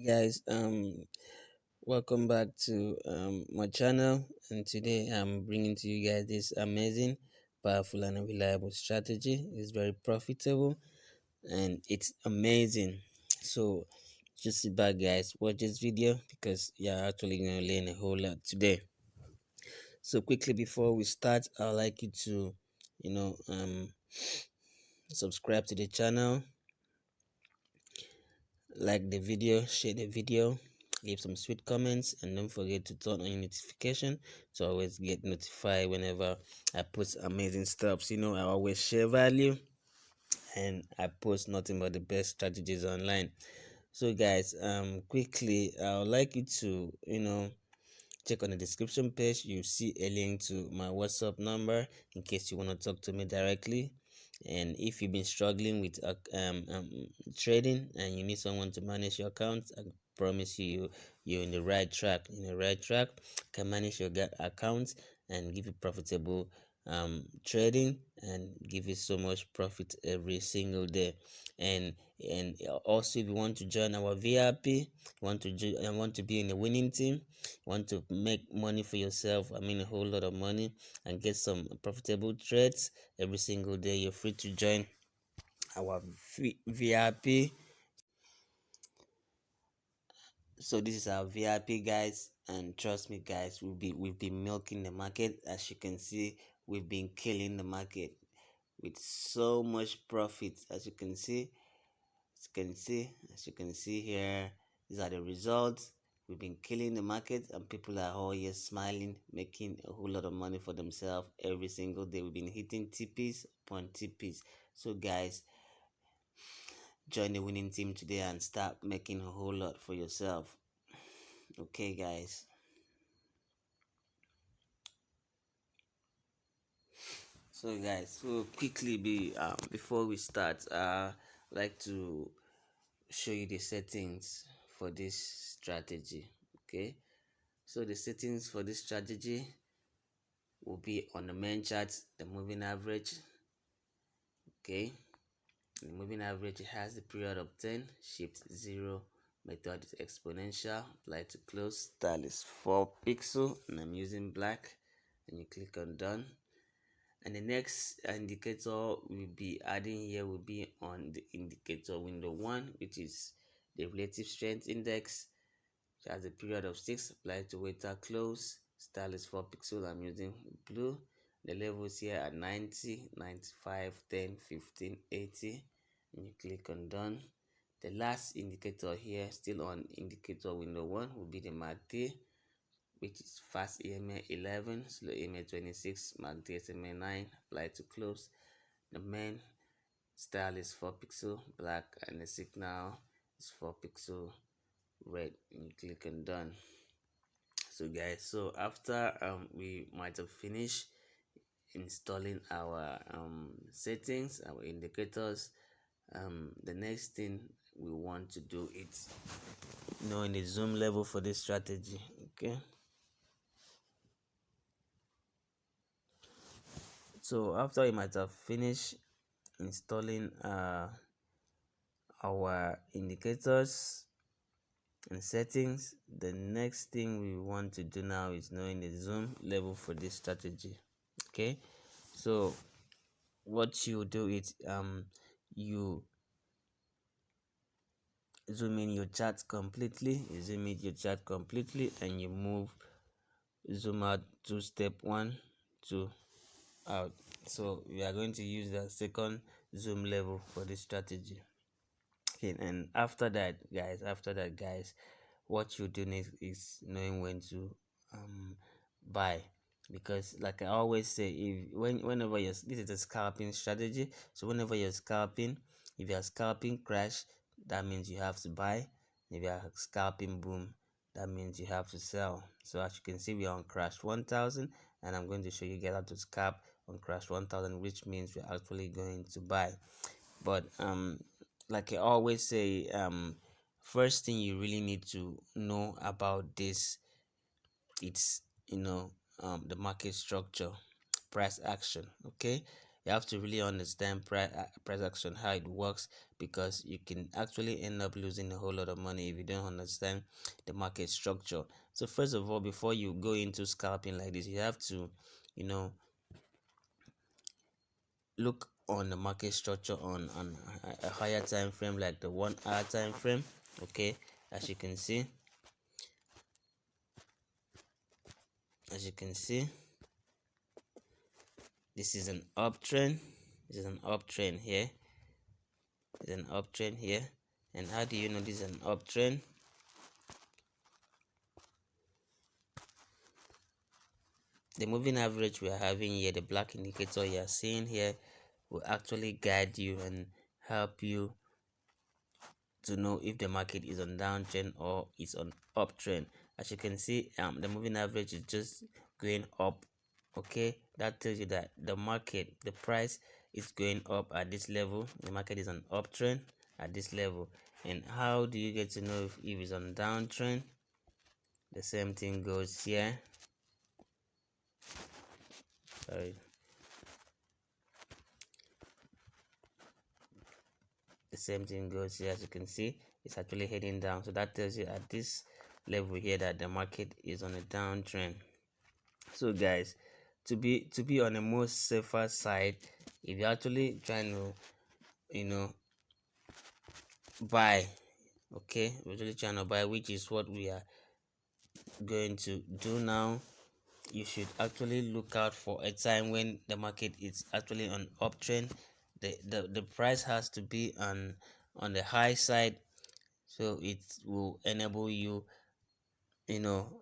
Guys, welcome back to my channel, and today I'm bringing to you guys this amazing, powerful, and reliable strategy. It's very profitable and it's amazing. So just sit back, guys, watch this video because you're actually going to learn a whole lot today. So quickly before we start, I'd like you to, you know, subscribe to the channel, like the video, share the video, leave some sweet comments, and don't forget to turn on your notification to always get notified whenever I post amazing stuff. I always share value and I post nothing but the best strategies online. So guys, quickly I would like you to check on the description page. You see a link to my WhatsApp number in case you want to talk to me directly. And if you've been struggling with trading and you need someone to manage your account, I promise you're in the right track. In the right track, can manage your account and give you profitable trading and give you so much profit every single day. And also, if you want to join our VIP, want to be in a winning team, want to make money for yourself, a whole lot of money, and get some profitable trades every single day, you're free to join our VIP. So this is our VIP, guys, and trust me, guys, we've been milking the market. As you can see, we've been killing the market with so much profit. As you can see here, these are the results. We've been killing the market, and people are all here smiling, making a whole lot of money for themselves every single day. We've been hitting TPs upon TPs. So guys, join the winning team today and start making a whole lot for yourself. Okay, guys. So guys, so quickly before we start, I'd like to show you the settings for this strategy. Okay, so the settings for this strategy will be on the main chart, the moving average. Okay, the moving average has the period of 10, shift 0, method is exponential, apply to close, style is 4 pixel, and I'm using black. And you click on done. And the next indicator we'll be adding here will be on the indicator window 1, which is the relative strength index, which has a period of 6, apply to weighted close, style is 4 pixel, I'm using blue. The levels here are 90, 95, 10, 15, 80, and you click on done. The last indicator here, still on indicator window 1, will be the MACD, which is fast EMA 11, slow EMA 26, MACD SMA 9, apply to close. The main style is 4 pixel black, and the signal is 4 pixel red, and you click on done. So guys, so after we might have finished installing our settings, our indicators, the next thing we want to do is knowing the zoom level for this strategy. Okay, so after you might have finished installing our indicators and settings, the next thing we want to do now is knowing the zoom level for this strategy. Okay, so what you do is you zoom in your chart completely, and you move zoom out to step 1, 2 out. So we are going to use the second zoom level for this strategy. Okay, and after that guys, what you do next is knowing when to buy, because like I always say, whenever this is a scalping strategy, so whenever you're scalping, if you're scalping crash, that means you have to buy. If you're scalping boom, that means you have to sell. So as you can see, we are on crash 1000, and I'm going to show you guys how to scalp on crash 1000, which means we're actually going to buy. But like I always say, first thing you really need to know about this, it's the market structure, price action. Okay, You have to really understand price action, how it works, because you can actually end up losing a whole lot of money if you don't understand the market structure. So first of all, before you go into scalping like this, you have to, you know, look on the market structure on a higher time frame, like the 1 hour time frame. Okay, as you can see, as you can see this is an uptrend. This is an uptrend here. There's an uptrend here. And how do you know this is an uptrend? The moving average we are having here, the black indicator you are seeing here, will actually guide you and help you to know if the market is on downtrend or is on uptrend. As you can see, the moving average is just going up. Okay, that tells you that the market, the price is going up at this level. The market is on uptrend at this level. And how do you get to know if it's on downtrend? The same thing goes here. Sorry. The same thing goes here. As you can see, it's actually heading down. So that tells you at this level here that the market is on a downtrend. So guys, to be on a more safer side, if you're actually trying to, buy, okay, we're really trying to buy, which is what we are going to do now, you should actually look out for a time when the market is actually on uptrend. The price has to be on the high side, so it will enable you,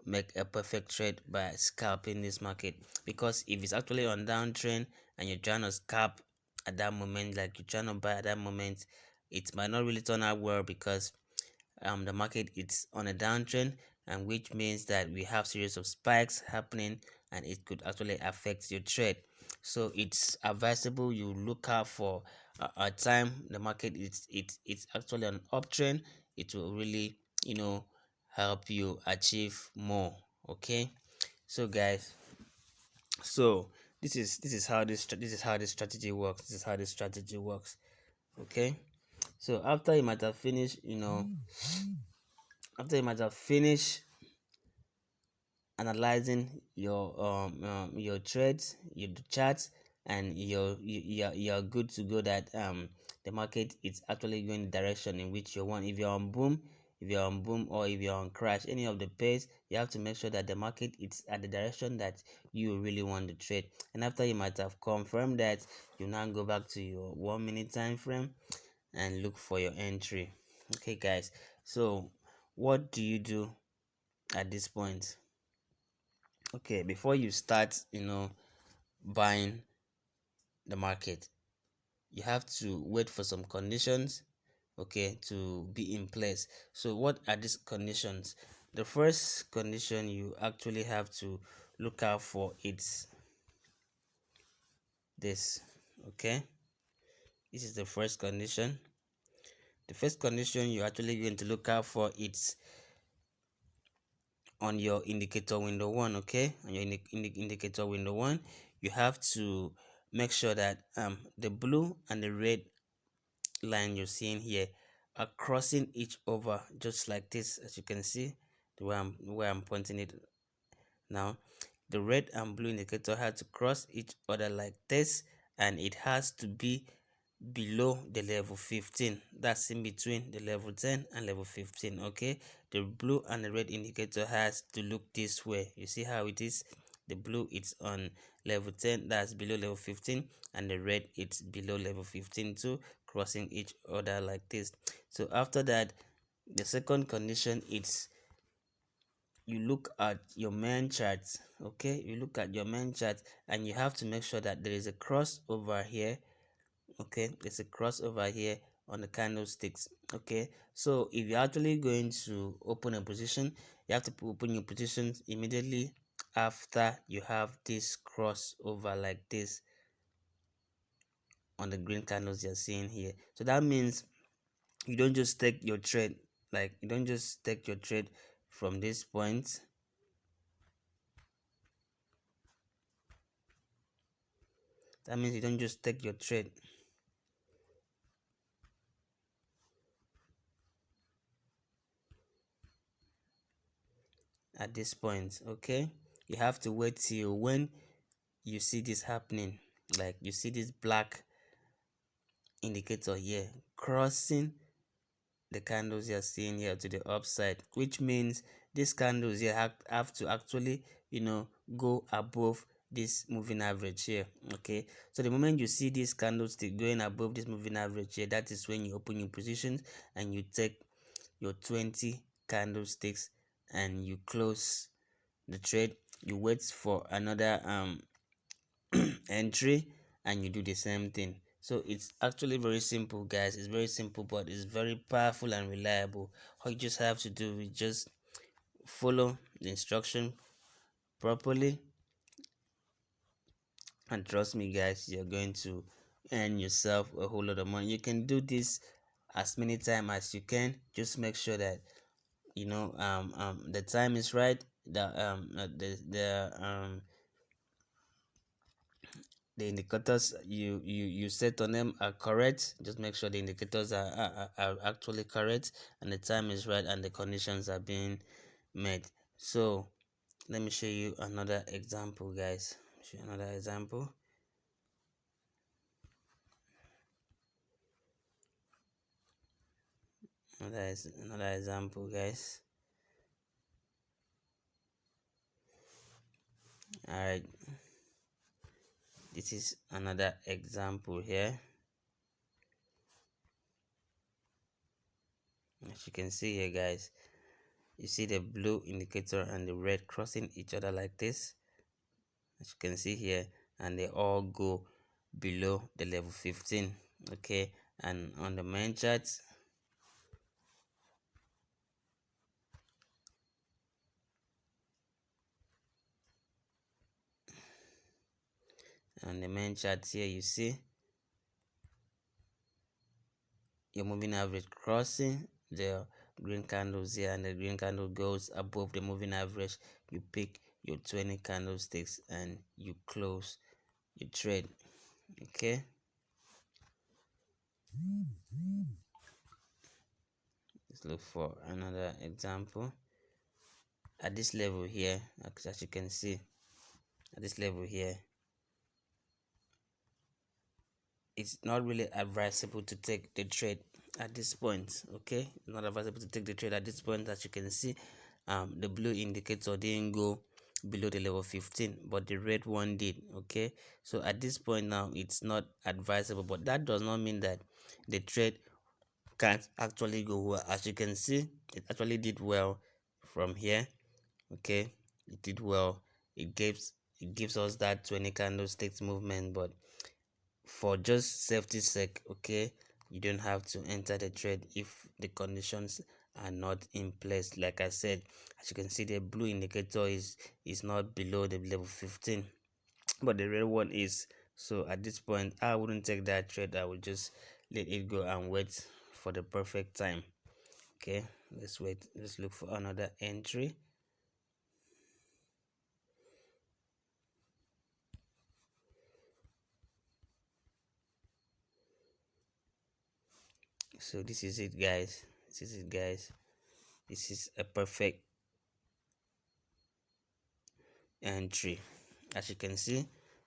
make a perfect trade by scalping this market. Because if it's actually on downtrend and you're trying to scalp at that moment, like you're trying to buy at that moment, it might not really turn out well, because the market is on a downtrend, and which means that we have series of spikes happening, and it could actually affect your trade. So it's advisable you look out for a time the market it's actually an uptrend. It will really, help you achieve more. Okay, so guys, so this is how this strategy works. This is how this strategy works. Okay, so after you might have finished, after you might have finished analyzing your trades, your charts, and you're good to go, that the market is actually going the direction in which you want. If you're on boom, or if you're on crash, any of the pairs, you have to make sure that the market is at the direction that you really want to trade. And after you might have confirmed that, you now go back to your 1 minute time frame and look for your entry. Okay guys, so what do you do at this point? Okay, before you start, buying the market, you have to wait for some conditions, okay, to be in place. So what are these conditions? The first condition you actually have to look out for, it's this. Okay, this is the first condition. The first condition you're actually going to look out for, it's on your indicator window 1. Okay, on your indicator window 1, you have to make sure that the blue and the red line you're seeing here are crossing each other, just like this. As you can see, the way I'm pointing it now, the red and blue indicator had to cross each other like this, and it has to be below the level 15. That's in between the level 10 and level 15. Okay, the blue and the red indicator has to look this way. You see how it is? The blue it's on level 10, that's below level 15, and the red it's below level 15 too, crossing each other like this. So after that, the second condition, it's you look at your main charts. Okay, you look at your main chart, and you have to make sure that there is a crossover here. Okay, there's a crossover here on the candlesticks. Okay, so if you're actually going to open a position, you have to open your positions immediately after you have this crossover like this on the green candles you're seeing here. So that means you don't just take your trade, like you don't just take your trade from this point. That means you don't just take your trade at this point. Okay, you have to wait till when you see this happening, like you see this black indicator here crossing the candles you're seeing here to the upside, which means these candles here have to actually, go above this moving average here. Okay, so the moment you see this candlestick going above this moving average here, that is when you open your positions and you take your 20 candlesticks and you close the trade. You wait for another entry and you do the same thing. So it's actually very simple, guys. It's very simple, but it's very powerful and reliable. All you just have to do is just follow the instruction properly, and trust me, guys, you're going to earn yourself a whole lot of money. You can do this as many times as you can. Just make sure that the time is right, the indicators you set on them are correct. Just make sure the indicators are actually correct, and the time is right, and the conditions are being met. So let me show you another example, guys. Show you another example. Another example, guys. All right, this is another example here. As you can see here, guys, you see the blue indicator and the red crossing each other like this, as you can see here, and they all go below the level 15. Okay, and on the main chart, here, you see your moving average crossing the green candles here, and the green candle goes above the moving average. You pick your 20 candlesticks and you close your trade. Okay, let's look for another example. At this level here, as you can see, at this level here, it's not really advisable to take the trade at this point. Okay, not advisable to take the trade at this point. As you can see, the blue indicator didn't go below the level 15, but the red one did. Okay, so at this point now, it's not advisable, but that does not mean that the trade can't actually go well. As you can see, it actually did well from here. Okay, it did well. It gives us that 20 candlesticks movement, but for just safety sake, okay, you don't have to enter the trade if the conditions are not in place. Like I said, as you can see, the blue indicator is not below the level 15, but the red one is. So at this point, I wouldn't take that trade. I would just let it go and wait for the perfect time. Okay, let's look for another entry. So this is it, guys. This is a perfect entry. As you can see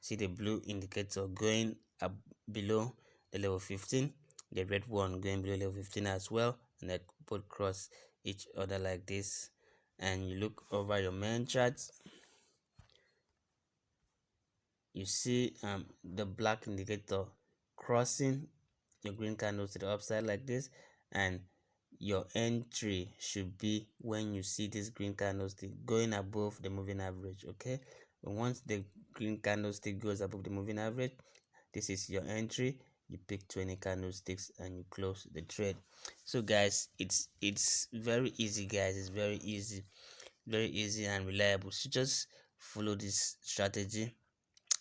the blue indicator going up below the level 15, the red one going below level 15 as well, and they both cross each other like this. And you look over your main chart, you see the black indicator crossing your green candles to the upside like this, and your entry should be when you see this green candlestick going above the moving average. Okay, and once the green candlestick goes above the moving average, this is your entry. You pick 20 candlesticks and you close the trade. So guys, it's very easy, guys. It's very easy and reliable. So just follow this strategy.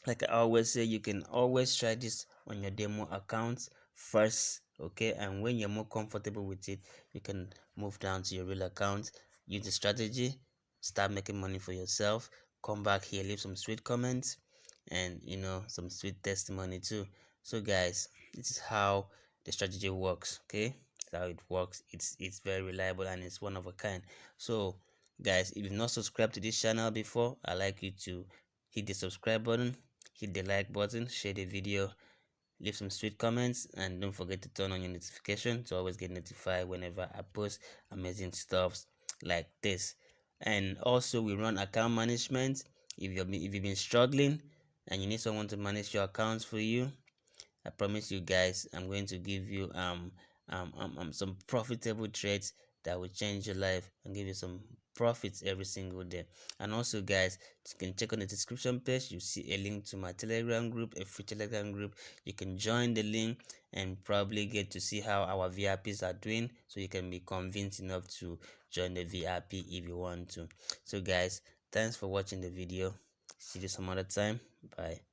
Like I always say, you can always try this on your demo account first. Okay, and when you're more comfortable with it, you can move down to your real account, use the strategy, start making money for yourself. Come back here, leave some sweet comments, and some sweet testimony too. So guys, this is how the strategy works. Okay, that's how it works. It's very reliable and it's one of a kind. So guys, if you've not subscribed to this channel before, I'd like you to hit the subscribe button, hit the like button, share the video, leave some sweet comments, and don't forget to turn on your notification to always get notified whenever I post amazing stuffs like this. And also, we run account management. If you've been struggling and you need someone to manage your accounts for you, I promise you guys, I'm going to give you some profitable trades that will change your life and give you some profits every single day. And also, guys, you can check on the description page. You see a link to my Telegram group, a free Telegram group. You can join the link and probably get to see how our VIPs are doing, so you can be convinced enough to join the VIP if you want to. So, guys, thanks for watching the video. See you some other time. Bye.